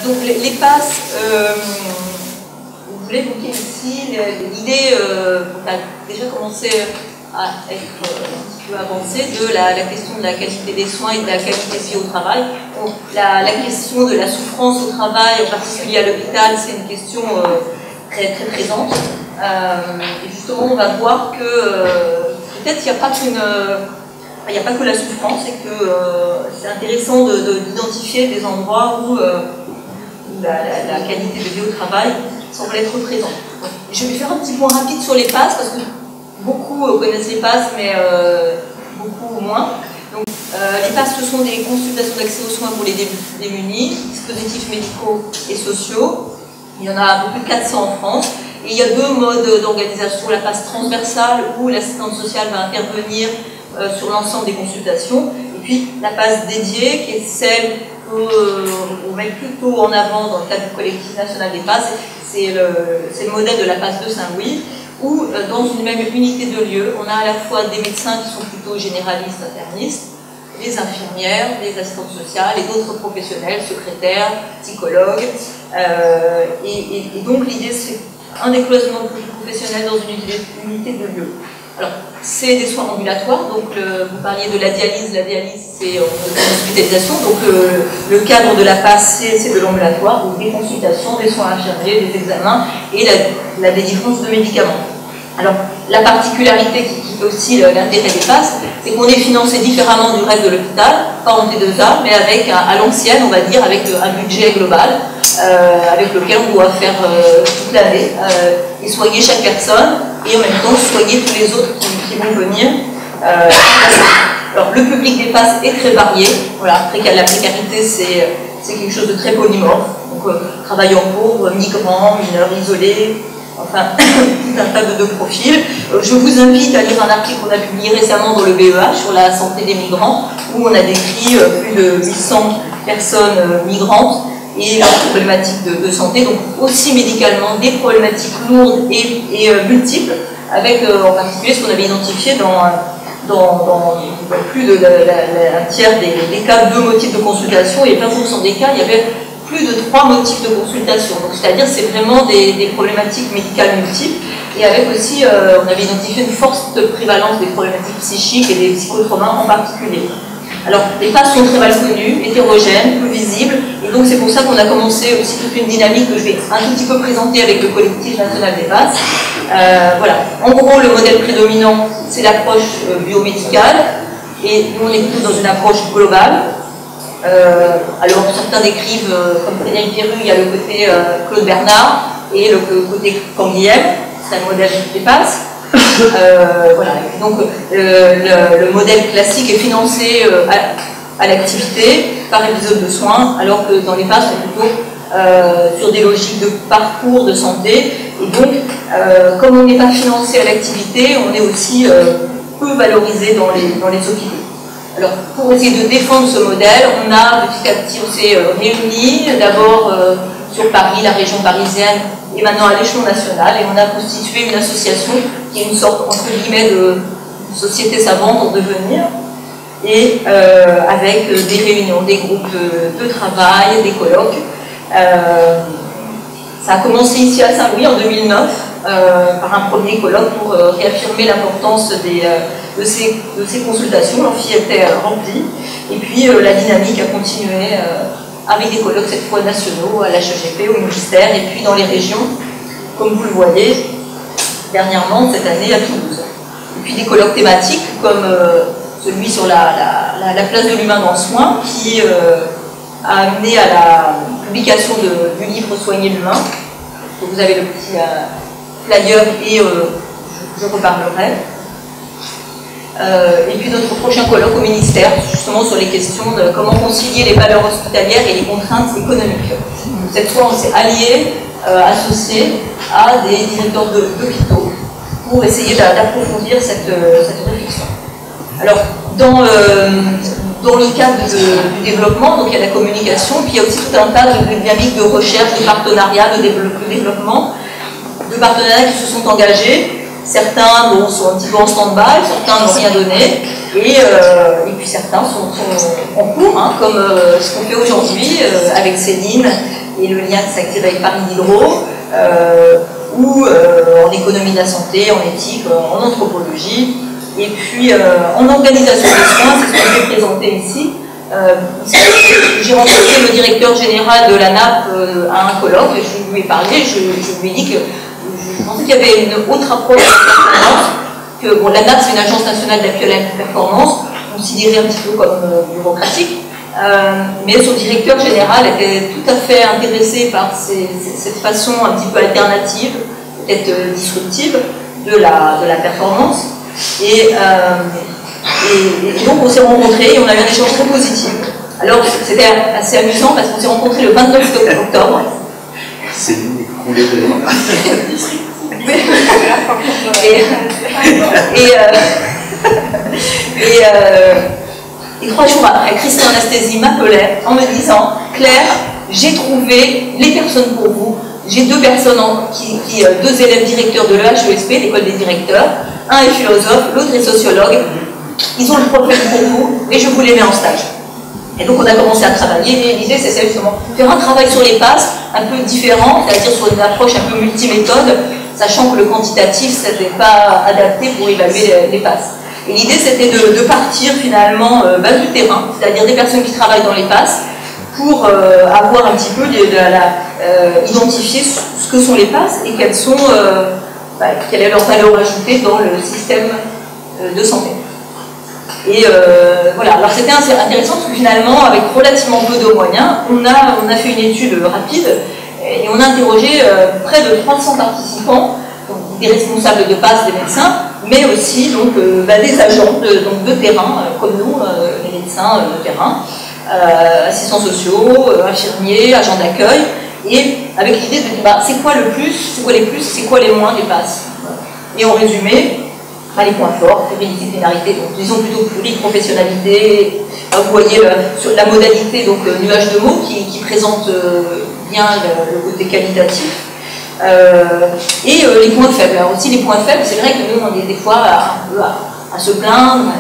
Donc les passes, je voulais évoquer ici l'idée, on a déjà commencé à être un petit peu avancée, de la question de la qualité des soins et de la qualité de vie au travail. Donc, la question de la souffrance au travail, en particulier à l'hôpital, c'est une question très, très présente. Et justement, on va voir que peut-être il n'y a pas qu'une... il n'y a pas que la souffrance, et que c'est intéressant d'identifier des endroits où la qualité de vie au travail semble être présente. Donc, je vais faire un petit point rapide sur les passes, parce que beaucoup connaissent les passes, mais beaucoup moins. Donc, les passes, ce sont des consultations d'accès aux soins pour les démunis, dispositifs médicaux et sociaux. Il y en a un peu plus de 400 en France. Et il y a deux modes d'organisation, la passe transversale, où l'assistante sociale va intervenir sur l'ensemble des consultations, et puis la passe dédiée, qui est celle qu'on met plutôt en avant dans le cadre du collectif national des passes. C'est le modèle de la passe de Saint-Louis, où dans une même unité de lieu, on a à la fois des médecins qui sont plutôt généralistes, internistes, les infirmières, les assistantes sociales et d'autres professionnels, secrétaires, psychologues. Et donc l'idée, c'est un décloisonnement professionnel dans une unité de lieu. Alors, c'est des soins ambulatoires, donc vous parliez de la dialyse c'est l'hospitalisation, donc le cadre de la passe, c'est de l'ambulatoire, donc des consultations, des soins infirmiers, des examens et la délivrance de médicaments. Alors, la particularité qui fait aussi l'intérêt des passes, c'est qu'on est financé différemment du reste de l'hôpital, pas en T2A, mais avec, à l'ancienne, on va dire, avec un budget global, avec lequel on doit faire toute l'année, et soigner chaque personne, et en même temps soigner tous les autres qui vont venir. Alors, le public des passes est très varié. Voilà, la précarité, c'est quelque chose de très polymorphe. Donc, travailleurs pauvres, migrants, mineurs isolés, enfin, tout un tas de profils. Je vous invite à lire un article qu'on a publié récemment dans le BEH sur la santé des migrants, où on a décrit plus de 800 personnes migrantes et leurs problématiques de santé, donc aussi médicalement des problématiques lourdes et multiples, avec en particulier ce qu'on avait identifié dans plus de un tiers des cas, 2 motifs de consultation, et 20% des cas, il y avait plus de 3 motifs de consultation. Donc, c'est-à-dire c'est vraiment des problématiques médicales multiples, et avec aussi, on avait identifié une forte prévalence des problématiques psychiques et des psychotraumas en particulier. Alors, les passes sont très mal connues, hétérogènes, peu visibles, et donc c'est pour ça qu'on a commencé aussi toute une dynamique que je vais un tout petit peu présenter avec le collectif national des passes. Voilà. En gros, le modèle prédominant, c'est l'approche biomédicale, et nous on est plutôt dans une approche globale. Alors, certains décrivent, comme Frédéric Pierru, il y a le côté Claude Bernard et le côté Canguilhem, c'est un modèle des passes. Voilà. Donc le modèle classique est financé à l'activité par épisode de soins, alors que dans les passes on est plutôt sur des logiques de parcours de santé, et donc comme on n'est pas financé à l'activité, on est aussi peu valorisé dans les hôpitaux. Alors, pour essayer de défendre ce modèle, on a petit à petit, on s'est réunis, d'abord sur Paris, la région parisienne, et maintenant à l'échelon national, et on a constitué une association qui est une sorte, entre guillemets, de société savante en devenir, et avec des réunions, des groupes de travail, des colloques. Ça a commencé ici à Saint-Louis en 2009, par un premier colloque pour réaffirmer l'importance de ces consultations. L'amphi était rempli, et puis la dynamique a continué avec des colloques cette fois nationaux à l'HEGP, au ministère, et puis dans les régions, comme vous le voyez, dernièrement, cette année à Toulouse. Et puis des colloques thématiques, comme celui sur la place de l'humain dans le soin, qui a amené à la publication du livre Soigner l'humain. Vous avez le petit flyer, et je reparlerai. Et puis notre prochain colloque au ministère, justement sur les questions de comment concilier les valeurs hospitalières et les contraintes économiques. Cette fois, on s'est alliés, associés à des directeurs d'hôpitaux pour essayer d'approfondir cette réflexion. Alors, dans le cadre du développement, donc il y a la communication, puis il y a aussi tout un tas de dynamiques de recherche, de partenariats, de développement, de partenariats qui se sont engagés. Certains sont un petit peu en stand-by, certains n'ont rien donné, et puis certains sont en cours, hein, comme ce qu'on fait aujourd'hui avec Céline et le lien qui s'active avec Paris Diderot, ou en économie de la santé, en éthique, en anthropologie, et puis en organisation des soins, c'est ce que je vais présenter ici. J'ai rencontré le directeur général de la NAP à un colloque, et je lui ai parlé, je lui ai dit que je pensais qu'il y avait une autre approche de la performance, que bon, la NAP c'est une agence nationale d'appui à la performance, considérée un petit peu comme bureaucratique, mais son directeur général était tout à fait intéressé par cette façon un petit peu alternative, peut-être disruptive, de la performance. Et donc on s'est rencontrés et on a eu un échange très positif. Alors c'était assez amusant parce qu'on s'est rencontrés le 29 octobre. C'est une coulée de... Et 3 jours après, Christian Anastasi m'appelait en me disant « Claire, j'ai trouvé les personnes pour vous. J'ai 2 personnes, 2 élèves directeurs de l'EHESP, l'école des directeurs. Un est philosophe, l'autre est sociologue. Ils ont le profil pour vous et je vous les mets en stage. » Et donc on a commencé à travailler. L'idée c'est justement faire un travail sur les passes un peu différent, c'est-à-dire sur une approche un peu multiméthode, sachant que le quantitatif n'était pas adapté pour évaluer les passes. Et l'idée c'était de partir finalement du terrain, c'est-à-dire des personnes qui travaillent dans les passes, pour avoir un petit peu identifier ce que sont les passes et quelle est leur valeur ajoutée dans le système de santé. Et voilà, alors c'était intéressant parce que finalement, avec relativement peu de moyens, on a fait une étude rapide et on a interrogé près de 300 participants, donc des responsables de passe, des médecins, mais aussi donc, des agents de terrain, comme nous, les médecins de terrain, assistants sociaux, infirmiers, agents d'accueil, et avec l'idée de dire c'est quoi le plus, c'est quoi les plus, c'est quoi les moins des passes. Et en résumé, les points forts, pluridisciplinarité, donc disons plutôt pluriprofessionnalité. Vous voyez sur la modalité, donc nuage de mots qui présente bien le côté qualitatif. Et les points faibles. Alors aussi les points faibles, c'est vrai que nous on est des fois un peu à se plaindre,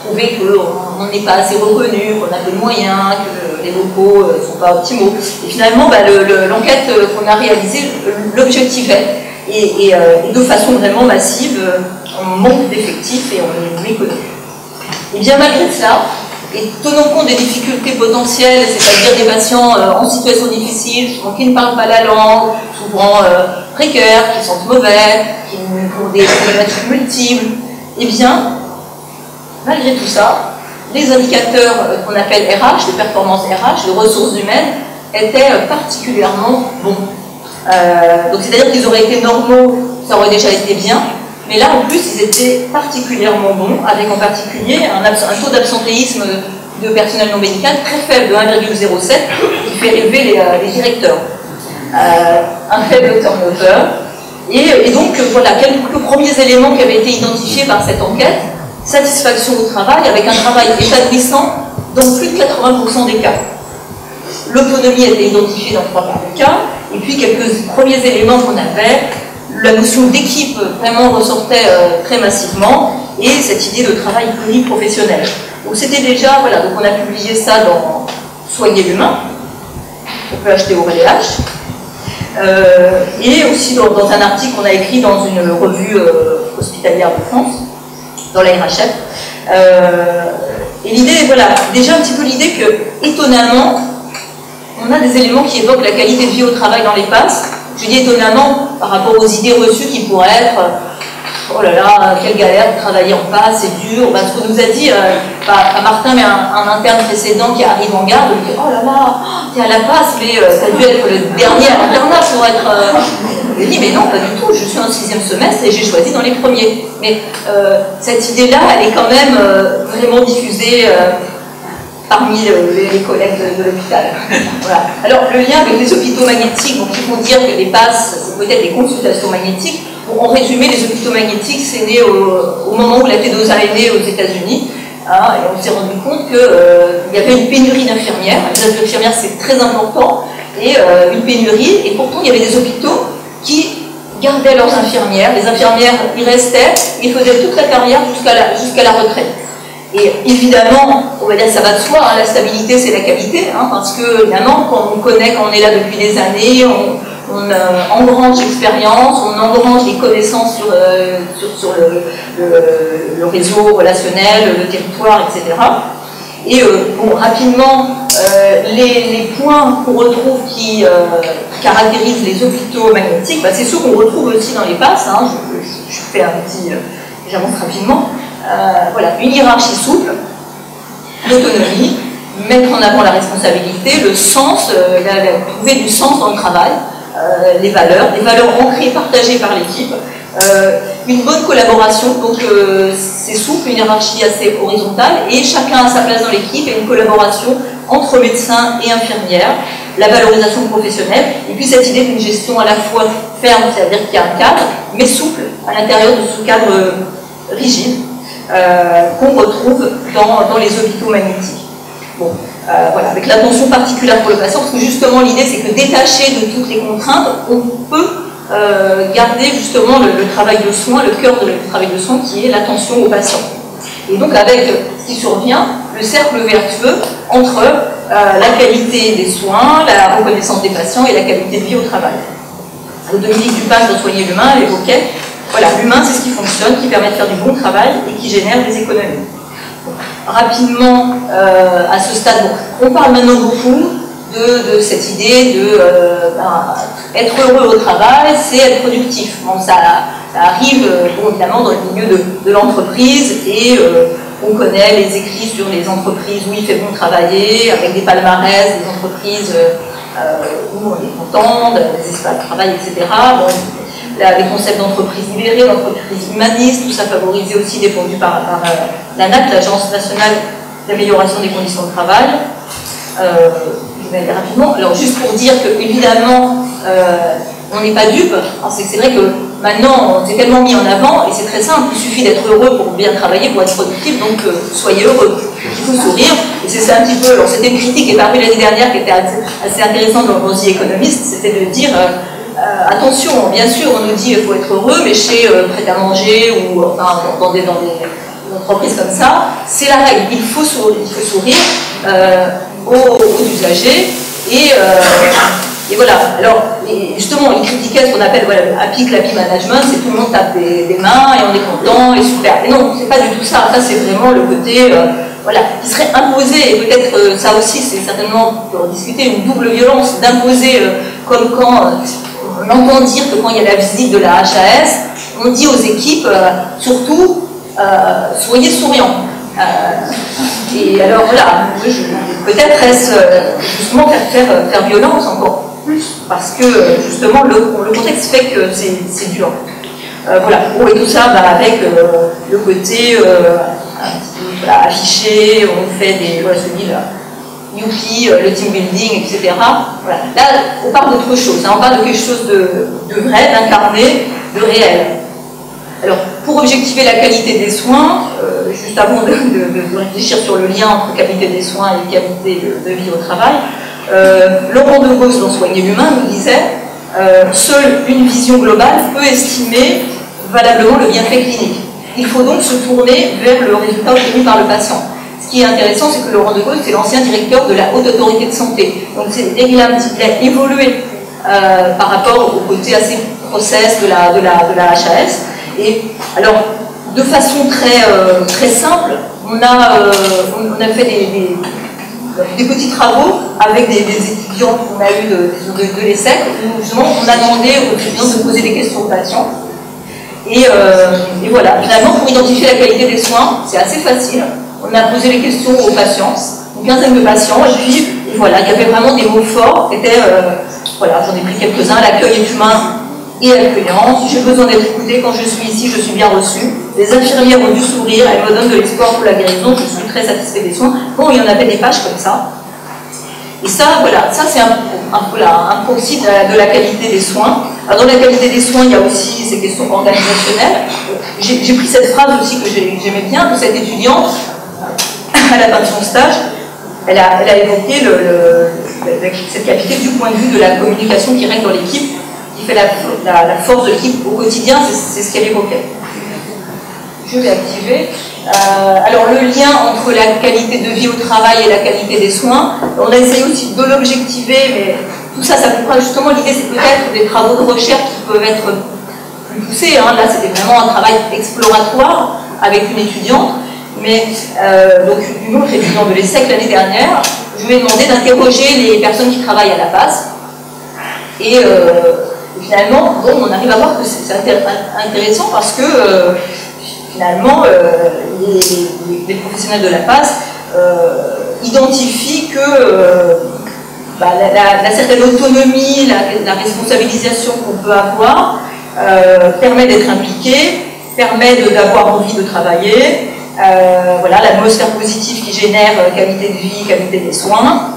trouver qu'on n'est pas assez reconnu, qu'on a peu de moyens, que les locaux ne sont pas optimaux. Et finalement, l'enquête qu'on a réalisée l'objectivait. Et de façon vraiment massive, on manque d'effectifs et on est méconnu. Et bien malgré cela, et tenant compte des difficultés potentielles, c'est-à-dire des patients en situation difficile, souvent qui ne parlent pas la langue, souvent précaires, qui sentent mauvais, qui ont des problématiques multiples, et bien, malgré tout ça, les indicateurs qu'on appelle RH, de performance RH, de ressources humaines, étaient particulièrement bons. Donc c'est-à-dire qu'ils auraient été normaux, ça aurait déjà été bien, mais là en plus ils étaient particulièrement bons, avec en particulier un taux d'absentéisme de personnel non médical très faible de 1,07 qui fait élever les directeurs. Un faible turnover. Et donc voilà, quelques premiers éléments qui avaient été identifiés par cette enquête: satisfaction au travail, avec un travail épanouissant dans plus de 80% des cas. L'autonomie a été identifiée dans 3 quarts des cas, et puis quelques premiers éléments qu'on avait, la notion d'équipe vraiment ressortait très massivement, et cette idée de travail pluriprofessionnel. Donc c'était déjà, voilà, donc on a publié ça dans Soigner l'humain, on peut acheter au RLH, et aussi dans un article qu'on a écrit dans une revue hospitalière de France, dans la RHF. Et l'idée, voilà, déjà un petit peu l'idée que, étonnamment, on a des éléments qui évoquent la qualité de vie au travail dans les passes. Je dis étonnamment par rapport aux idées reçues qui pourraient être oh là là, quelle galère de travailler en passe, c'est dur. Ce qu'on nous a dit, pas Martin, mais un interne précédent qui arrive en garde, il dit oh là là, t'es à la passe, mais t'as dû être le dernier à l'internat pour être. Il dit mais non, pas du tout, je suis en 6e semestre et j'ai choisi dans les premiers. Mais cette idée-là, elle est quand même vraiment diffusée. Parmi les collègues de l'hôpital. Voilà. Alors, le lien avec les hôpitaux magnétiques, donc ils vont dire que les passes, c'est peut-être des consultations magnétiques. Bon, en résumé, les hôpitaux magnétiques, c'est né au moment où la T2A est née aux États-Unis. Hein, et on s'est rendu compte qu'il y avait une pénurie d'infirmières. Les infirmières, c'est très important. Et une pénurie, et pourtant, il y avait des hôpitaux qui gardaient leurs infirmières. Les infirmières y restaient, ils faisaient toute la carrière jusqu'à la retraite. Et évidemment, on va dire ça va de soi, hein, la stabilité c'est la qualité, hein, parce que évidemment, quand on connaît, quand on est là depuis des années, on engrange l'expérience, on engrange les connaissances sur le réseau relationnel, le territoire, etc. Et bon, rapidement, les points qu'on retrouve qui caractérisent les hôpitaux magnétiques, bah, c'est ceux qu'on retrouve aussi dans les passes, hein, je fais un petit, j'avance rapidement. Voilà, une hiérarchie souple, l'autonomie, mettre en avant la responsabilité, le sens, trouver du sens dans le travail, les valeurs ancrées, partagées par l'équipe, une bonne collaboration, donc c'est souple, une hiérarchie assez horizontale, et chacun a sa place dans l'équipe, et une collaboration entre médecins et infirmières, la valorisation professionnelle, et puis cette idée d'une gestion à la fois ferme, c'est-à-dire qu'il y a un cadre, mais souple à l'intérieur de ce cadre rigide, qu'on retrouve dans les hôpitaux magnétiques. Bon, voilà, avec l'attention particulière pour le patient, parce que justement l'idée c'est que détaché de toutes les contraintes, on peut garder justement le travail de soin, le cœur du travail de soin qui est l'attention au patient. Et donc avec ce qui survient, le cercle vertueux entre la qualité des soins, la reconnaissance des patients et la qualité de vie au travail. Dominique Dupas dans Soigner l'humain l'évoquait. Voilà, l'humain, c'est ce qui fonctionne, qui permet de faire du bon travail et qui génère des économies. Rapidement, à ce stade, bon, on parle maintenant beaucoup de cette idée de être heureux au travail, c'est être productif. Bon, ça arrive bon, évidemment dans le milieu de l'entreprise et on connaît les écrits sur les entreprises où il fait bon travailler, avec des palmarès, des entreprises où on est content, des espaces de travail, etc. Bon, les concepts d'entreprise libérée, d'entreprise humaniste, tout ça favorisé aussi défendu par l'ANAC, l'Agence nationale d'amélioration des conditions de travail. Je vais aller rapidement. Alors juste pour dire que évidemment on n'est pas dupe, c'est vrai que maintenant on s'est tellement mis en avant et c'est très simple, il suffit d'être heureux pour bien travailler, pour être productif, donc soyez heureux. Il faut sourire, et c'est ça un petit peu, alors c'était une critique qui est parue l'année dernière qui était assez intéressante dans le The Economist, c'était de dire attention, bien sûr, on nous dit qu'il faut être heureux, mais chez Prêt à manger ou enfin, dans des entreprises comme ça, c'est la règle. Il faut sourire aux usagers et voilà. Alors, justement, ils critiquaient ce qu'on appelle voilà, happy clappy management, c'est tout le monde tape des mains et on est content et super. Et non, c'est pas du tout ça. Ça, c'est vraiment le côté voilà, qui serait imposé, et peut-être ça aussi, c'est certainement pour discuter une double violence d'imposer, comme quand on entend dire que quand il y a la visite de la HAS, on dit aux équipes, surtout, soyez souriants. Et alors voilà, peut-être est-ce justement faire violence encore plus, parce que justement le contexte fait que c'est dur. Voilà, bon, et tout ça avec le côté voilà, affiché, on fait des, voilà, celui-là, youpi, le team building, etc. Voilà. Là, on parle d'autre chose, hein, on parle de quelque chose de vrai, d'incarné, de réel. Alors, pour objectiver la qualité des soins, juste avant de réfléchir sur le lien entre qualité des soins et qualité de vie au travail, Laurent de Gauss, dans Soigner l'humain, nous disait seule une vision globale peut estimer valablement le bienfait clinique. Il faut donc se tourner vers le résultat obtenu par le patient. Ce qui est intéressant, c'est que Laurent de Gauss, c'est l'ancien directeur de la Haute Autorité de Santé. Donc, il a évolué par rapport au côté assez process de la HAS. Et alors, de façon très simple, on a fait des petits travaux avec des étudiants qu'on a eu de l'ESSEC, où justement on a demandé aux étudiants de poser des questions aux patients. Et voilà, finalement, pour identifier la qualité des soins, c'est assez facile. On a posé les questions aux patients, une quinzaine de patients, et puis voilà, il y avait vraiment des mots forts qui étaient, voilà, j'en ai pris quelques-uns, l'accueil est humain et accueillant, j'ai besoin d'être écouté, quand je suis ici, je suis bien reçu. Les infirmières ont du sourire, elles me donnent de l'espoir pour la guérison, je suis très satisfait des soins. Bon, il y en avait des pages comme ça. Et ça, voilà, ça c'est un proxy de la qualité des soins. Alors, dans la qualité des soins, il y a aussi ces questions organisationnelles. J'ai pris cette phrase aussi que j'aimais bien de cette étudiante à la fin de son stage. Elle a évoqué cette qualité du point de vue de la communication qui règne dans l'équipe, qui qui fait la force de l'équipe au quotidien, c'est ce qu'elle évoquait. Je vais activer. Alors le lien entre la qualité de vie au travail et la qualité des soins, on a essayé aussi de l'objectiver, mais tout ça, ça pourra justement, l'idée c'est peut-être des travaux de recherche qui peuvent être plus poussés. Hein. Là c'était vraiment un travail exploratoire avec une étudiante, mais donc une autre étudiante de l'ESSEC l'année dernière, je lui ai demandé d'interroger les personnes qui travaillent à la base. Et finalement, bon, on arrive à voir que c'est intéressant parce que finalement, les professionnels de la PAS identifient que la certaine autonomie, la responsabilisation qu'on peut avoir permet d'être impliqué, permet d'avoir envie de travailler, voilà, l'atmosphère positive qui génère qualité de vie, qualité des soins,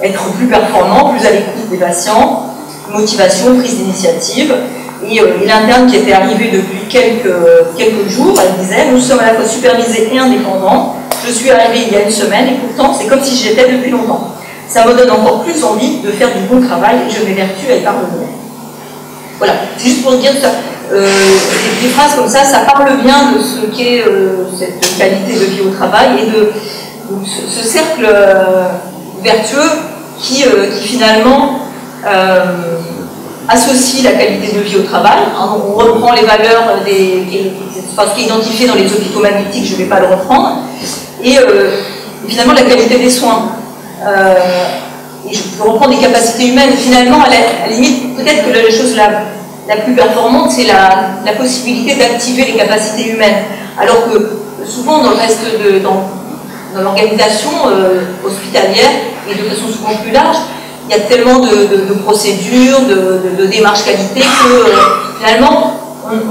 être plus performant, plus à l'écoute des patients, motivation, prise d'initiative. Et l'interne qui était arrivé depuis quelques jours, elle disait « Nous sommes à la fois supervisés et indépendants. Je suis arrivée il y a une semaine et pourtant c'est comme si j'y étais depuis longtemps. Ça me donne encore plus envie de faire du bon travail et je m'évertue à y parvenir. » Voilà, c'est juste pour dire ça. Des phrases comme ça parle bien de ce qu'est cette qualité de vie au travail et de ce cercle vertueux qui finalement associe la qualité de vie au travail. Hein, on reprend les valeurs ce qui est identifié dans les hôpitaux magnétiques, je ne vais pas le reprendre, et finalement la qualité des soins. Et je peux reprendre des capacités humaines. Finalement, à la limite, peut-être que la chose la plus performante, c'est la possibilité d'activer les capacités humaines. Alors que souvent, dans le reste dans l'organisation hospitalière, et de façon souvent plus large, il y a tellement de procédures, de démarches qualité que finalement,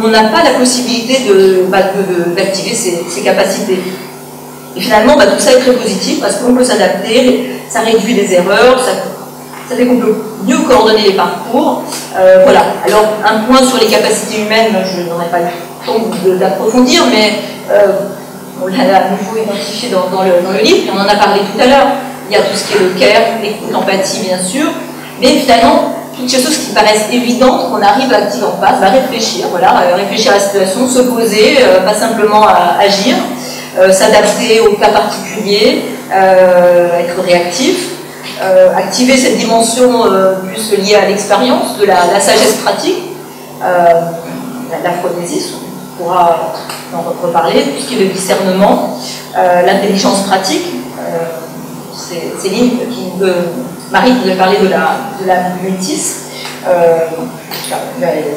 on n'a pas la possibilité d'activer ces capacités. Et finalement, tout ça est très positif parce qu'on peut s'adapter, ça réduit les erreurs, ça fait qu'on peut mieux coordonner les parcours. Voilà. Alors, un point sur les capacités humaines, je n'en ai pas eu le temps d'approfondir, mais on l'a à nouveau identifié dans le livre, et on en a parlé tout à l'heure. Il y a tout ce qui est le care, l'écoute, l'empathie, bien sûr, mais finalement, toutes ces choses qui paraissent évidentes, qu'on arrive à activer en face, réfléchir, voilà, réfléchir à la situation, se poser, pas simplement à agir, s'adapter aux cas particuliers, être réactif, activer cette dimension plus liée à l'expérience, de la sagesse pratique, la phronésis, on pourra en reparler, tout ce qui est le discernement, l'intelligence pratique. Céline, Marie qui nous a parlé de la métis,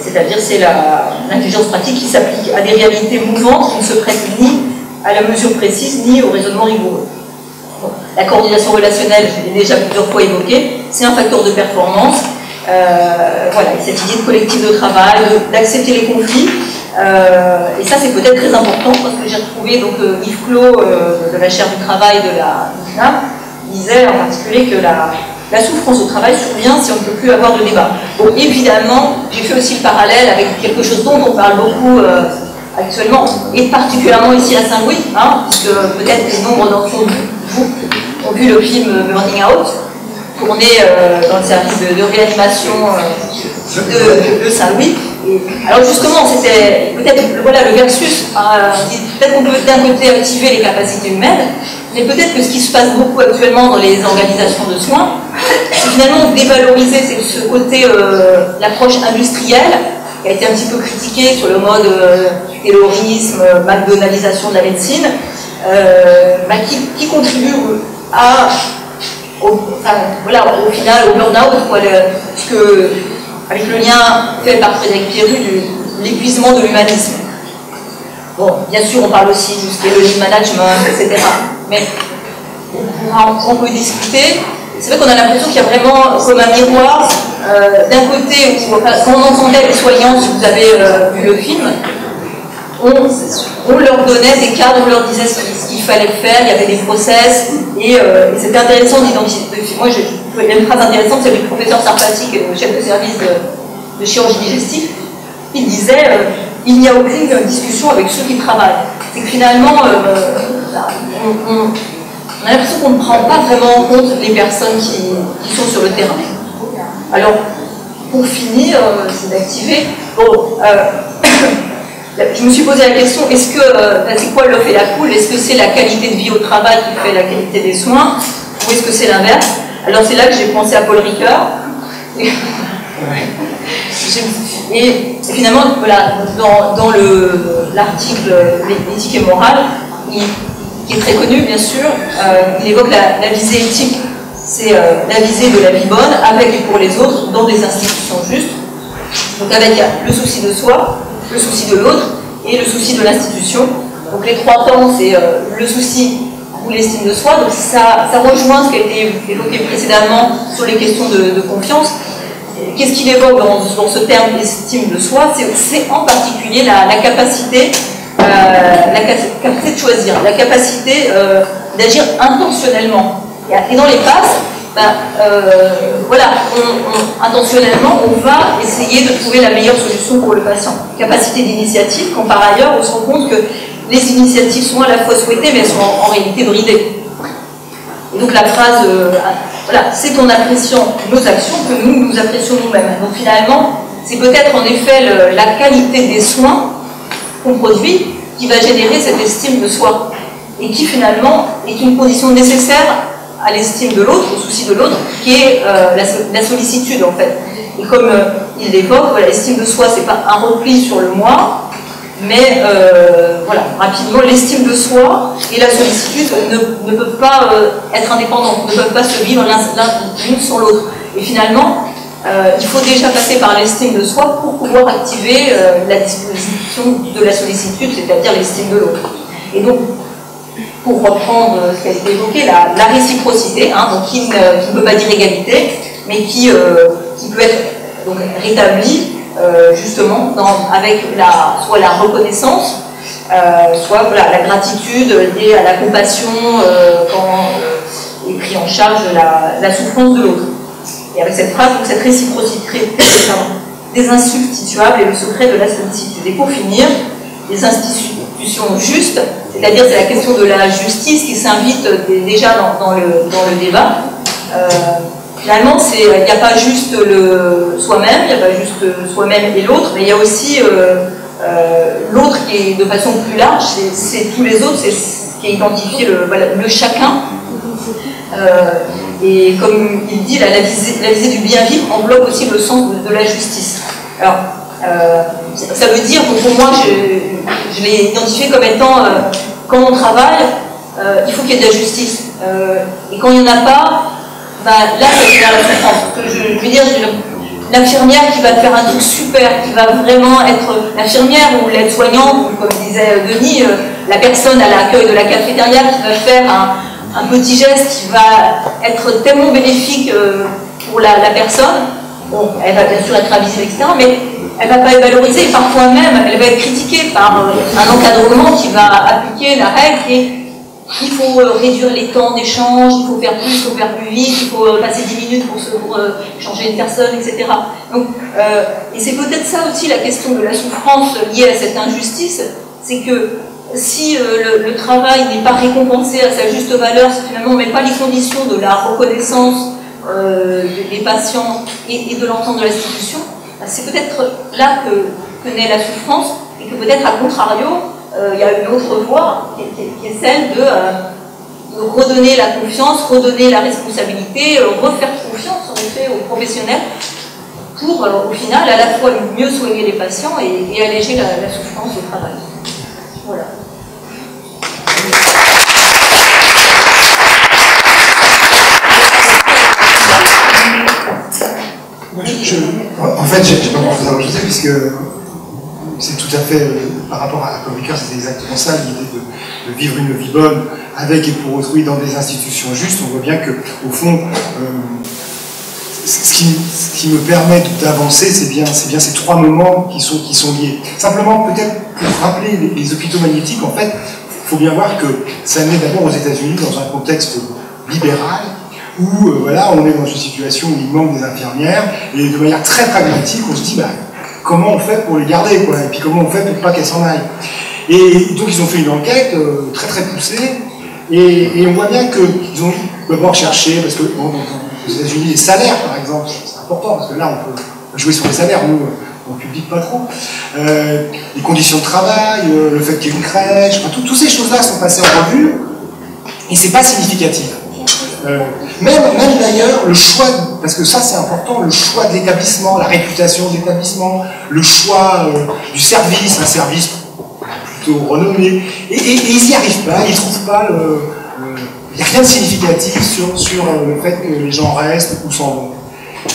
c'est-à-dire c'est l'intelligence pratique qui s'applique à des réalités mouvantes qui ne se prêtent ni à la mesure précise ni au raisonnement rigoureux. Bon, la coordination relationnelle, je l'ai déjà plusieurs fois évoquée, c'est un facteur de performance. Voilà, cette idée de collectif de travail, d'accepter les conflits. Et ça, c'est peut-être très important parce que j'ai retrouvé Yves Clos de la chaire du travail de la FNAP disait en particulier que la souffrance au travail survient si on ne peut plus avoir de débat. Bon, évidemment, j'ai fait aussi le parallèle avec quelque chose dont on parle beaucoup actuellement, et particulièrement ici à Saint-Louis, hein, puisque peut-être que nombre d'entre vous ont vu le film Burning Out, tourné dans le service de réanimation de Saint-Louis. Alors justement, c'était peut-être le versus, peut-être qu'on peut d'un côté activer les capacités humaines, mais peut-être que ce qui se passe beaucoup actuellement dans les organisations de soins, c'est finalement dévaloriser ce côté, l'approche industrielle, qui a été un petit peu critiquée sur le mode taylorisme, McDonaldisation de la médecine, qui contribue au final au burn-out, avec le lien fait par Frédéric Pierru de l'épuisement de l'humanisme. Bon, bien sûr, on parle aussi de ce qui est le lean management, etc. Mais on peut discuter. C'est vrai qu'on a l'impression qu'il y a vraiment comme un miroir, d'un côté, quand on entendait les soignants, si vous avez vu le film, on leur donnait des cadres, on leur disait ce qu'il fallait faire, il y avait des process, et c'était intéressant d'identifier. Moi, il y a une phrase intéressante, c'est le professeur Sarfati, qui est le chef de service de chirurgie digestive. Il disait il n'y a aucune discussion avec ceux qui travaillent. C'est que finalement, on a l'impression qu'on ne prend pas vraiment en compte les personnes qui sont sur le terrain. Alors, pour finir, c'est d'activer. Bon, je me suis posé la question, est-ce que c'est quoi l'œuf et la poule? Est-ce que c'est la qualité de vie au travail qui fait la qualité des soins, ou est-ce que c'est l'inverse? Alors c'est là que j'ai pensé à Paul Ricoeur. Et finalement, voilà, dans l'article Éthique et morale, qui est très connu bien sûr, il évoque la visée éthique. C'est la visée de la vie bonne avec et pour les autres dans des institutions justes. Donc avec le souci de soi, le souci de l'autre et le souci de l'institution. Donc les trois temps, c'est le souci ou l'estime de soi. Donc ça rejoint ce qui a été évoqué précédemment sur les questions de confiance. Qu'est-ce qu'il évoque dans ce terme d'estime de soi? C'est en particulier la capacité de choisir, la capacité d'agir intentionnellement. Et dans les passes, voilà, intentionnellement, on va essayer de trouver la meilleure solution pour le patient. Capacité d'initiative, quand par ailleurs on se rend compte que les initiatives sont à la fois souhaitées, mais elles sont en réalité bridées. Et donc la phrase, voilà, c'est en appréciant nos actions que nous apprécions nous-mêmes. Donc finalement, c'est peut-être en effet la qualité des soins qu'on produit qui va générer cette estime de soi. Et qui finalement est une condition nécessaire à l'estime de l'autre, au souci de l'autre, qui est la sollicitude en fait. Et comme il l'évoque, voilà, l'estime de soi, c'est pas un repli sur le moi, mais voilà, rapidement, l'estime de soi et la sollicitude ne peuvent pas être indépendantes, ne peuvent pas se vivre l'une sans l'autre. Et finalement, il faut déjà passer par l'estime de soi pour pouvoir activer la disposition de la sollicitude, c'est-à-dire l'estime de l'autre. Et donc, pour reprendre ce qui a été évoqué, la réciprocité, hein, donc qui ne veut pas dire égalité, mais qui peut être donc, rétablie justement avec soit la reconnaissance, soit voilà, la gratitude liée à la compassion quand est pris en charge la souffrance de l'autre. Et avec cette phrase, donc, cette réciprocité désinstituable est le secret de la sollicitude. Et pour finir, les institutions justes, c'est-à-dire c'est la question de la justice qui s'invite déjà dans le débat. Finalement, il n'y a pas juste soi-même, il n'y a pas juste soi-même et l'autre, mais il y a aussi l'autre qui est de façon plus large, c'est tous les autres, c'est ce qui est identifié le chacun. Et comme il dit, la visée du bien vivre englobe aussi le sens de la justice. Alors, ça veut dire que pour moi, je l'ai identifié comme étant, quand on travaille, il faut qu'il y ait de la justice. Et quand il n'y en a pas, là, ça devient la souffrance. Je veux dire, l'infirmière qui va te faire un truc super, qui va vraiment être l'infirmière ou l'aide-soignante, ou comme disait Denis, la personne à l'accueil de la cafétéria qui va faire un petit geste qui va être tellement bénéfique pour la personne. Bon, elle va bien sûr être avisée, etc., mais elle ne va pas être valorisée, et parfois même, elle va être critiquée par un encadrement qui va appliquer la règle et il faut réduire les temps d'échange, il faut faire plus, il faut faire plus vite, il faut passer 10 minutes pour changer une personne, etc. Donc, et c'est peut-être ça aussi la question de la souffrance liée à cette injustice, c'est que si le travail n'est pas récompensé à sa juste valeur, si finalement on ne met pas les conditions de la reconnaissance des patients et de l'ensemble de l'institution, c'est peut-être là que naît la souffrance, et que peut-être à contrario, il y a une autre voie qui est celle de redonner la confiance, redonner la responsabilité, refaire confiance en effet aux professionnels pour au final à la fois mieux soigner les patients et alléger la souffrance au travail. Voilà. En fait, j'ai pas grand chose à rajouter puisque c'est tout à fait, par rapport à Paul Ricoeur, c'est exactement ça, l'idée de vivre une vie bonne avec et pour autrui dans des institutions justes. On voit bien que, au fond, ce qui me permet d'avancer, c'est bien ces trois moments qui sont liés. Simplement, peut-être pour rappeler les hôpitaux magnétiques, en fait, il faut bien voir que ça naît d'abord aux États-Unis dans un contexte libéral, où voilà, on est dans une situation où il manque des infirmières, et de manière très pragmatique, on se dit comment on fait pour les garder, quoi, et puis comment on fait pour pas qu'elles s'en aillent. Et donc ils ont fait une enquête très très poussée, et on voit bien qu'ils ont d'abord cherché, parce que bon, aux États-Unis, les salaires par exemple, c'est important, parce que là jouer sur les salaires, nous, on ne publie pas trop. Les conditions de travail, le fait qu'il y ait une crèche, enfin, toutes ces choses-là sont passées en revue, et c'est pas significatif. Même d'ailleurs, le choix, parce que ça c'est important, le choix de l'établissement, la réputation de l'établissement, le choix du service, un service plutôt renommé, et ils n'y arrivent pas, ils ne trouvent pas il n'y a rien de significatif sur le fait que les gens restent ou s'en vont.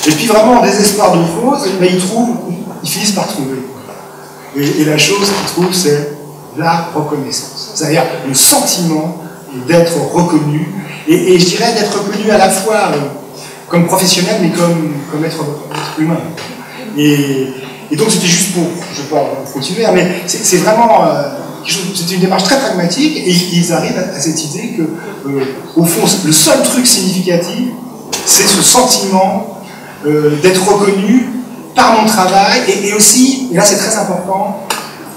Et puis vraiment, en désespoir de cause, ils finissent par trouver. Et la chose qu'ils trouvent, c'est la reconnaissance. C'est-à-dire le sentiment d'être reconnu, et je dirais d'être reconnu à la fois comme professionnel, mais comme être humain. Et donc c'était juste pour, je ne vais pas continuer, mais c'est vraiment... c'est une démarche très pragmatique, et ils arrivent à cette idée que, au fond, le seul truc significatif, c'est ce sentiment d'être reconnu par mon travail, et aussi, et là c'est très important,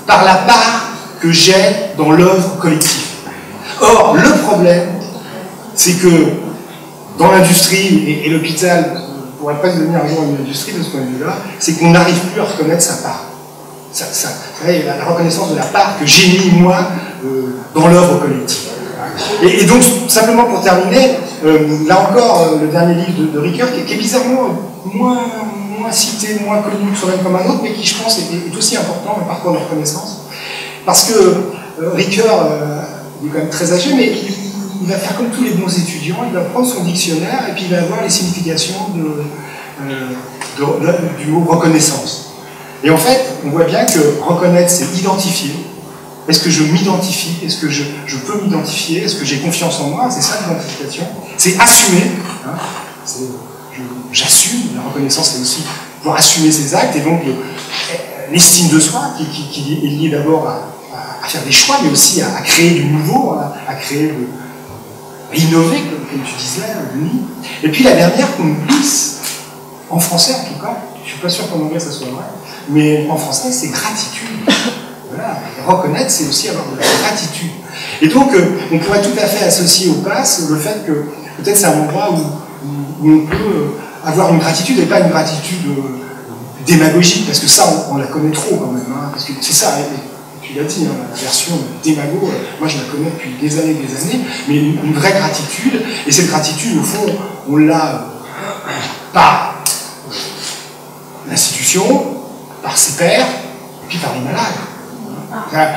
par la part que j'ai dans l'œuvre collective. Or, le problème, c'est que dans l'industrie, et l'hôpital ne pourrait pas devenir un jour une industrie de ce point de vue-là, c'est qu'on n'arrive plus à reconnaître sa part. La reconnaissance de la part que j'ai mis, moi, dans l'œuvre collective. Et donc, simplement pour terminer, là encore, le dernier livre de Ricoeur, qui est bizarrement moins cité, moins connu que Soi-même comme un autre, mais qui, je pense, est aussi important, le parcours de reconnaissance. Parce que Ricoeur, il est quand même très âgé, mais il va faire comme tous les bons étudiants, il va prendre son dictionnaire et puis il va voir les significations du mot reconnaissance. Et en fait, on voit bien que reconnaître, c'est identifier. Est-ce que je m'identifie? Est-ce que je peux m'identifier? Est-ce que j'ai confiance en moi? C'est ça l'identification. C'est assumer. Hein, j'assume. La reconnaissance, c'est aussi pouvoir assumer ses actes. Et donc, l'estime de soi, qui est liée d'abord à faire des choix, mais aussi à créer du nouveau, à créer à innover, comme tu disais, Denis. Et puis la dernière qu'on glisse, en français en tout cas, je ne suis pas sûr qu'en anglais ça soit vrai, mais en français c'est gratitude. Voilà. Et reconnaître, c'est aussi avoir de la gratitude. Et donc, on pourrait tout à fait associer au pass le fait que peut-être c'est un endroit où on peut avoir une gratitude, et pas une gratitude démagogique, parce que ça, on la connaît trop quand même. Hein, parce que c'est ça, tu l'as dit, hein, la version démago, moi je la connais depuis des années, mais une vraie gratitude, et cette gratitude, au fond, on l'a par l'institution, par ses pairs, et puis par les malades.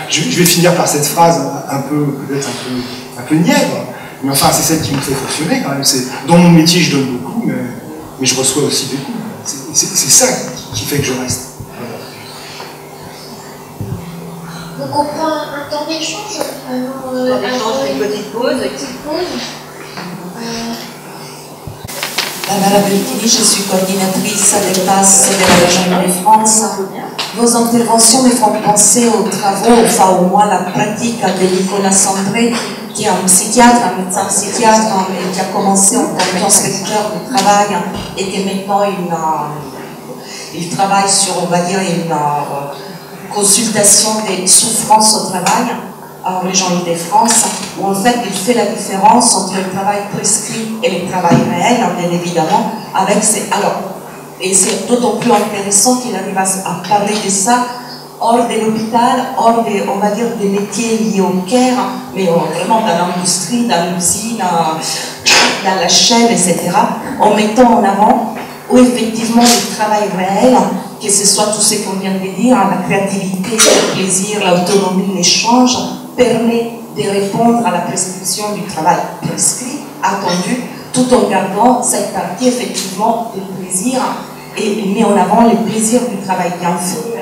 Je vais finir par cette phrase peut-être un peu nièvre, mais enfin c'est celle qui me fait fonctionner quand même. Dans mon métier je donne beaucoup, mais je reçois aussi des coups. C'est ça qui fait que je reste. Donc on prend un temps d'échange. Une petite pause. Barbara Beltini, je suis coordinatrice des passes de la région de France. Vos interventions me font penser aux travaux, enfin au moins la pratique de Nicolas Sandré, qui est un psychiatre, un médecin psychiatre, qui a commencé en tant qu'inspecteur du travail et qui maintenant il travaille sur, on va dire, une consultation des souffrances au travail en région Île-de-France, où en fait il fait la différence entre le travail prescrit et le travail réel, bien évidemment, avec ses... Alors, et c'est d'autant plus intéressant qu'il arrive à parler de ça hors de l'hôpital, hors des, on va dire, des métiers liés au care, mais vraiment dans l'industrie, dans l'usine, dans la chaîne, etc., en mettant en avant où effectivement le travail réel, que ce soit tout ce qu'on vient de dire, la créativité, le plaisir, l'autonomie, l'échange, permet de répondre à la prescription du travail prescrit, attendu, tout en gardant cette partie effectivement de plaisir et met en avant les plaisirs du travail bien fait.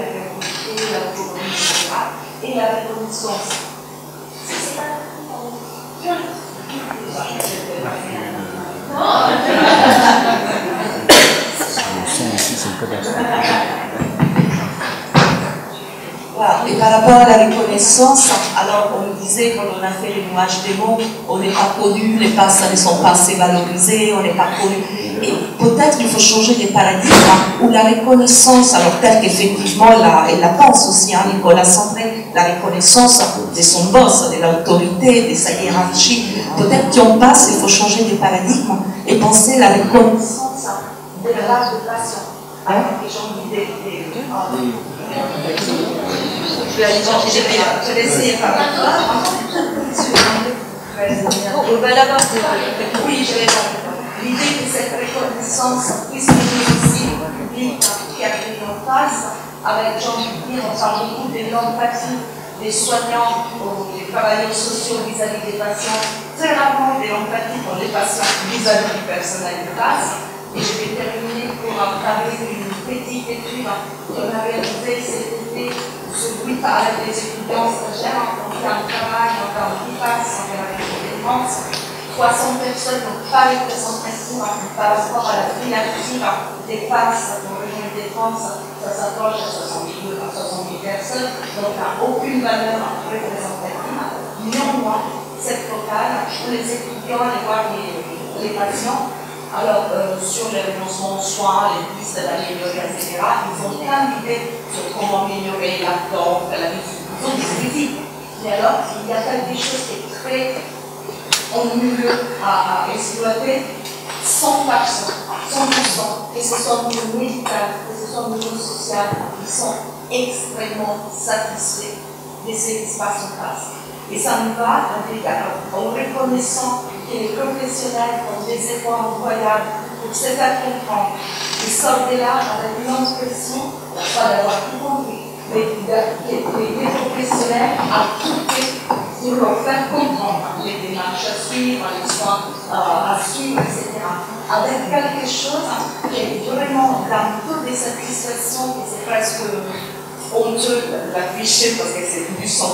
Et la reconnaissance. Voilà. Et par rapport à la reconnaissance, alors on disait quand on a fait les nuages des mots, on n'est pas connu, les passes ne sont pas assez valorisées, on n'est pas connu. Et peut-être qu'il faut changer de paradigme où la reconnaissance, alors telle qu'effectivement elle la pense aussi, hein, Nicolas Sandré, la reconnaissance de son boss, de l'autorité, de sa hiérarchie, peut-être qu'on passe, il faut changer de paradigme et penser la reconnaissance de la base de passion. Alors, les gens des Je vais aller chercher des piles. je vais essayer par là. On va là-bas. Oui, je vais là. L'idée que cette reconnaissance puisse venir ici, public, qui a pris en face, avec Jean-Luc, on parle beaucoup de l'empathie des soignants ou des travailleurs sociaux vis-à-vis des patients, très rarement de l'empathie pour les patients vis-à-vis du personnel de base. Et je vais terminer pour parler d'une petite étude qu'on a réalisée cet été sur 8 avec des étudiants stagiaires en fait un travail dans l'IPAS, en thérapie de défense. 300 personnes n'ont pas les présentations par rapport à la primature des passes dans le région de défense, ça s'approche à 62 à 70 personnes, donc n'a aucune valeur représentative. Néanmoins, cette focale, où les étudiants allaient voir les patients, alors sur les renoncements aux soins, les pistes d'améliorer, etc., ils ont plein d'idées sur comment améliorer la tombe, la visite, ils ont des outils. Mais alors, il y a quelque chose qui est très ennuyeux à exploiter, 100%, que ce soit au niveau médical, que ce soit au niveau social, ils sont extrêmement satisfaits de ce qui se passe en face. Et ça me va en reconnaissant que les professionnels font des efforts incroyables pour se faire comprendre. Ils sortent de là avec l'impression, pas d'avoir tout compris, mais les professionnels ont tout fait pour leur faire comprendre les démarches à suivre, les soins à suivre, etc. Avec quelque chose qui est vraiment d'un taux de satisfaction qui c'est presque honteux d'afficher parce que c'est du 100%.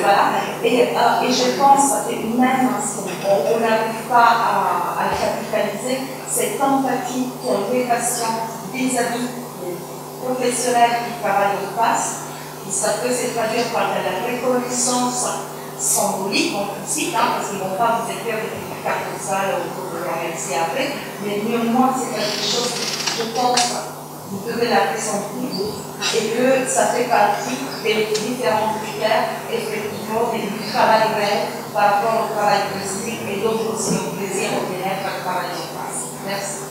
Voilà. Et je pense que même si on n'arrive pas à capitaliser, cette empathie qu'ont les patients vis-à-vis des professionnels qui travaillent en face, ça peut se traduire par de la reconnaissance symbolique en principe, parce qu'ils ne vont pas vous écrire des cartes comme ça autour de leur récit après, mais néanmoins c'est quelque chose que je pense vous devez la ressentir et que ça fait partie des différents critères effectivement du travail réel par rapport au travail physique et d'autres aussi au plaisir au bien-être à travailler en face. Merci.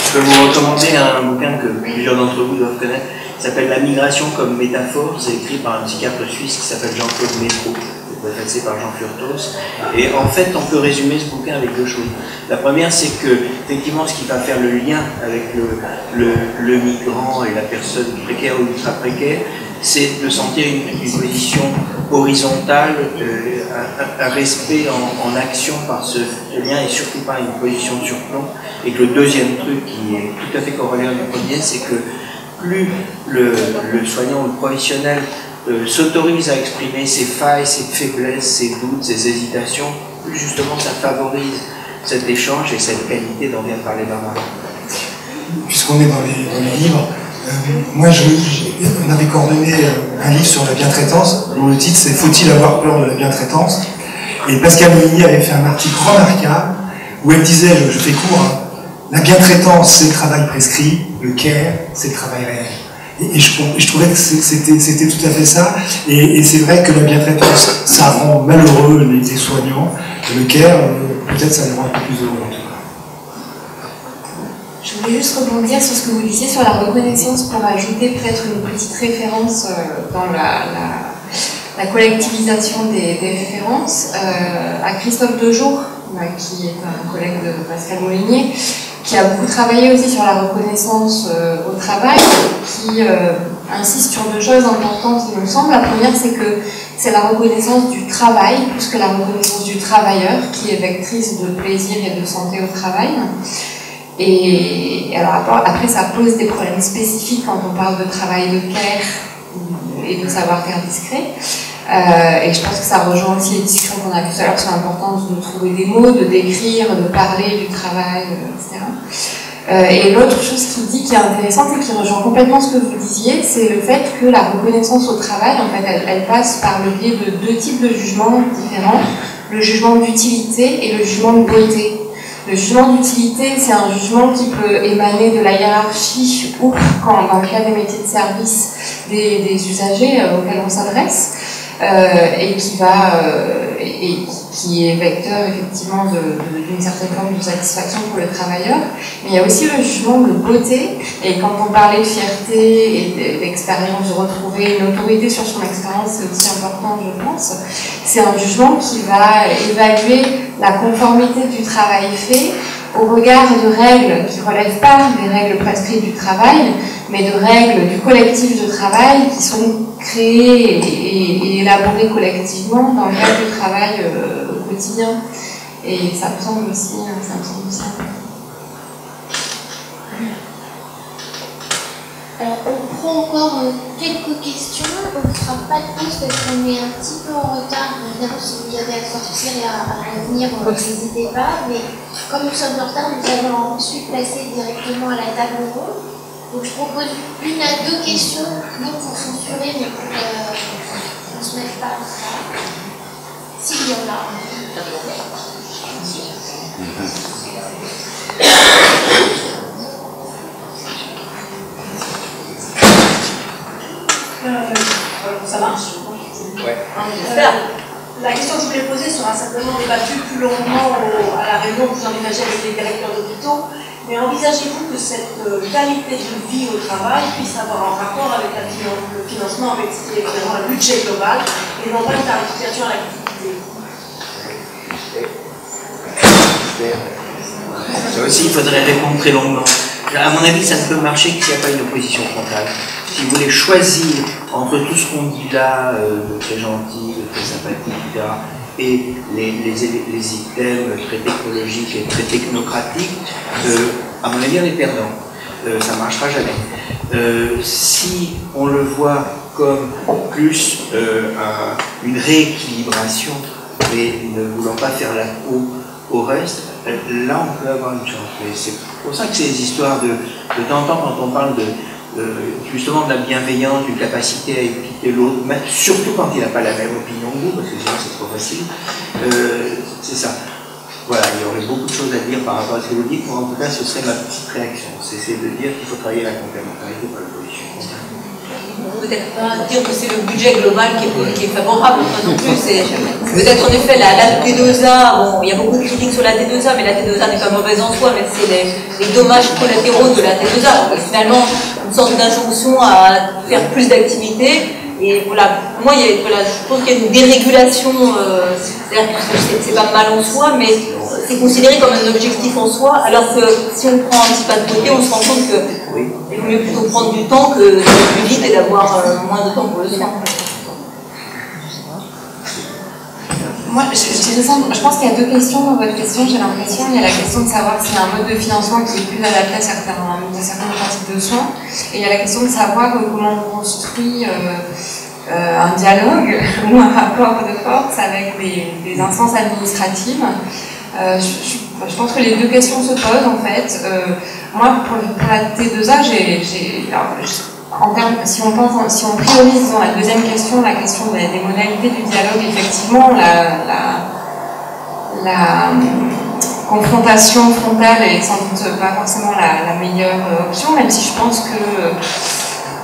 Je peux vous recommander un bouquin que plusieurs d'entre vous doivent connaître, qui s'appelle La migration comme métaphore. C'est écrit par un psychiatre suisse qui s'appelle Jean-Claude Métro, préfacé par Jean Furtos. Et en fait, on peut résumer ce bouquin avec deux choses. La première, c'est que, effectivement, ce qui va faire le lien avec le migrant et la personne précaire ou ultra précaire, c'est de sentir une position horizontale, un respect en action par ce lien et surtout pas une position de surplomb. Et que le deuxième truc qui est tout à fait corollaire du premier, c'est que plus le soignant ou le professionnel s'autorise à exprimer ses failles, ses faiblesses, ses doutes, ses hésitations, plus justement ça favorise cet échange et cette qualité dont vient de parler Barbara. Puisqu'on est dans les livres, moi on avait coordonné un livre sur la bientraitance, dont le titre c'est « Faut-il avoir peur de la bientraitance ?» Et Pascale Moligny avait fait un article remarquable où elle disait, je fais court, la bientraitance c'est le travail prescrit, le care c'est le travail réel. Et je trouvais que c'était tout à fait ça. Et c'est vrai que la bientraitance, ça rend malheureux les soignants. Et le care, peut-être ça les rend un peu plus heureux en tout cas. Je voulais juste rebondir sur ce que vous disiez sur la reconnaissance pour ajouter peut-être une petite référence dans la collectivisation des références à Christophe Dejour, qui est un collègue de Pascale Moligny, qui a beaucoup travaillé aussi sur la reconnaissance au travail, qui insiste sur deux choses importantes, il me semble. La première, c'est que c'est la reconnaissance du travail, plus que la reconnaissance du travailleur, qui est vectrice de plaisir et de santé au travail. Et alors après, ça pose des problèmes spécifiques quand on parle de travail de care et de savoir-faire discret. Et je pense que ça rejoint aussi les discussions qu'on a vues tout à l'heure sur l'importance de trouver des mots, de décrire, de parler du travail, etc. Et l'autre chose qu'il dit qui est intéressante et qui rejoint complètement ce que vous disiez, c'est le fait que la reconnaissance au travail, en fait, elle passe par le biais de deux types de jugements différents, le jugement d'utilité et le jugement de beauté. Le jugement d'utilité, c'est un jugement qui peut émaner de la hiérarchie ou, dans le cas des métiers de service, des usagers auxquels on s'adresse. et qui est vecteur effectivement d'une certaine forme de satisfaction pour le travailleur. Mais il y a aussi le jugement de beauté, et quand on parlait de fierté et d'expérience, de retrouver une autorité sur son expérience, c'est aussi important, je pense. C'est un jugement qui va évaluer la conformité du travail fait au regard de règles qui ne relèvent pas des règles prescrites du travail, mais de règles du collectif de travail qui sont créées et élaborées collectivement dans le cadre du travail au quotidien. Et ça me semble aussi important. On prend encore quelques questions, on ne fera pas de pause parce qu'on est un petit peu en retard. Évidemment, si vous avez à sortir et à revenir, n'hésitez pas. Mais comme nous sommes en retard, nous allons ensuite passer directement à la table ronde. Donc je propose 1 à 2 questions, non pour censurer, mais pour qu'on ne se mette pas à ça. S'il y en a. Ça marche? Ouais. La question que je voulais poser sera simplement débattue plus longuement à la réunion que vous envisagez avec les directeurs d'hôpitaux. Mais envisagez-vous que cette qualité de vie au travail puisse avoir un rapport avec le financement, avec ce qui est vraiment un budget global, et non pas une tarification à l'activité? Ça aussi, il faudrait répondre très longuement. À mon avis, ça ne peut marcher que s'il n'y a pas une opposition frontale. Si vous voulez choisir entre tout ce qu'on dit là, de très gentil, de très sympathique, etc., et les items très technologiques et très technocratiques, à mon avis, on est perdant. Ça ne marchera jamais. Si on le voit comme plus une rééquilibration, mais ne voulant pas faire la peau au reste, là on peut avoir une chance. Mais c'est pour ça que ces histoires de temps en temps, quand on parle justement de la bienveillance, d'une capacité à écouter l'autre, surtout quand il n'a pas la même opinion que vous, parce que sinon c'est trop facile, c'est ça. Voilà, il y aurait beaucoup de choses à dire par rapport à ce que vous dites, mais en tout cas ce serait ma petite réaction, c'est de dire qu'il faut travailler la complémentarité, pas l'opposition. Peut-être pas dire que c'est le budget global qui est favorable, non plus. Peut-être en effet la T2A, bon, il y a beaucoup de critiques sur la T2A, mais la T2A n'est pas mauvaise en soi, mais c'est les dommages collatéraux de la T2A. Donc, finalement, une sorte d'injonction à faire plus d'activités. Et voilà, pour moi, je pense qu'il y a une dérégulation, c'est-à-dire que c'est pas mal en soi, mais c'est considéré comme un objectif en soi, alors que si on prend un petit pas de côté, on se rend compte qu'il vaut mieux plutôt prendre du temps que d'aller plus vite et d'avoir moins de temps pour le soin. Moi, je pense qu'il y a 2 questions dans votre question, j'ai l'impression. Il y a la question de savoir s'il y a un mode de financement qui est plus adapté à certaines pratiques de soins, et il y a la question de savoir comment on construit un dialogue ou un rapport de force avec des instances administratives. Je pense que les 2 questions se posent en fait. Moi, pour la T2A, si on priorise dans la deuxième question, la question des modalités du dialogue, effectivement, la confrontation frontale est sans doute pas forcément la meilleure option, même si je pense que,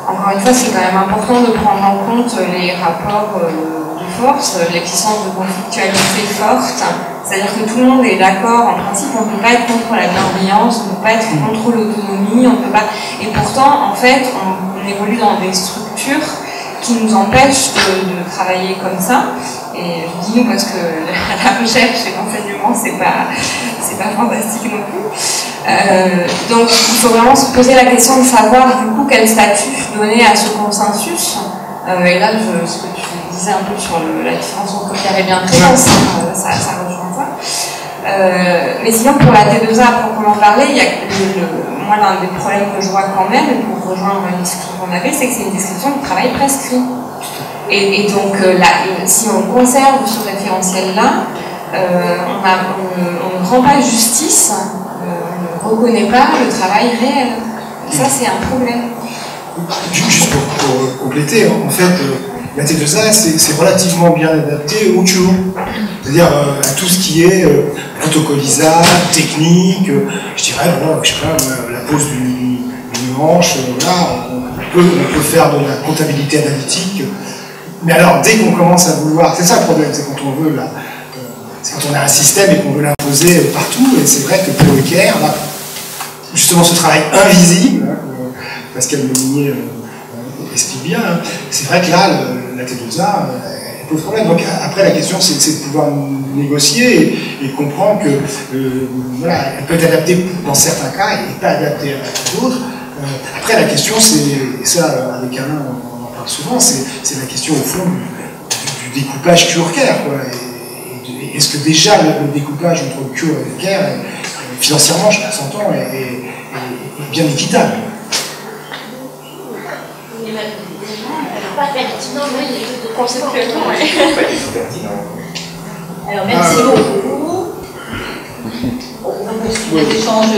encore une fois, c'est quand même important de prendre en compte les rapports de force, l'existence de conflictualité forte. C'est-à-dire que tout le monde est d'accord, en principe, on ne peut pas être contre la bienveillance, on ne peut pas être contre l'autonomie, on peut pas... Et pourtant, en fait, on évolue dans des structures qui nous empêchent de travailler comme ça. Et je dis nous parce que la recherche et l'enseignement, c'est pas fantastique non plus. Donc, il faut vraiment se poser la question de savoir, du coup, quel statut donner à ce consensus. Et là, ce que tu disais un peu sur la différence entre clair et bien présent, ça rejoint ça. Mais sinon, pour la T2A, à proprement parler, il y a moi, l'un des problèmes que je vois quand même, et pour rejoindre une discussion qu'on avait, c'est que c'est une description du travail prescrit. Et donc, si on conserve ce référentiel-là, on ne rend pas justice, on ne reconnaît pas le travail réel. Et ça, c'est un problème. Juste pour compléter, en fait, la T2A, c'est relativement bien adapté au culot. C'est-à-dire à tout ce qui est protocolisable, technique, je dirais, voilà, je sais pas, la pose d'une hanche, voilà, on peut faire de la comptabilité analytique. Mais alors, dès qu'on commence à vouloir, c'est ça le problème, c'est quand on veut c'est quand on a un système et qu'on veut l'imposer partout, et c'est vrai que pour le CAIR, justement ce travail invisible, hein, Pascal Molinier explique bien, hein, c'est vrai que là, la T2A, elle pose problème. Donc après, la question, c'est de pouvoir négocier et comprendre que voilà, elle peut être adaptée dans certains cas et pas adaptée à d'autres. Après, la question, et ça, avec Alain, on en parle souvent, c'est la question, au fond, du découpage cure-CAIR. Est-ce que déjà le découpage entre le cure et le CAIR, financièrement, je s'entends, est bien équitable? Pas pertinent, mais conceptuellement, Pas du tout pertinent. Alors, merci beaucoup. On continue les échanges.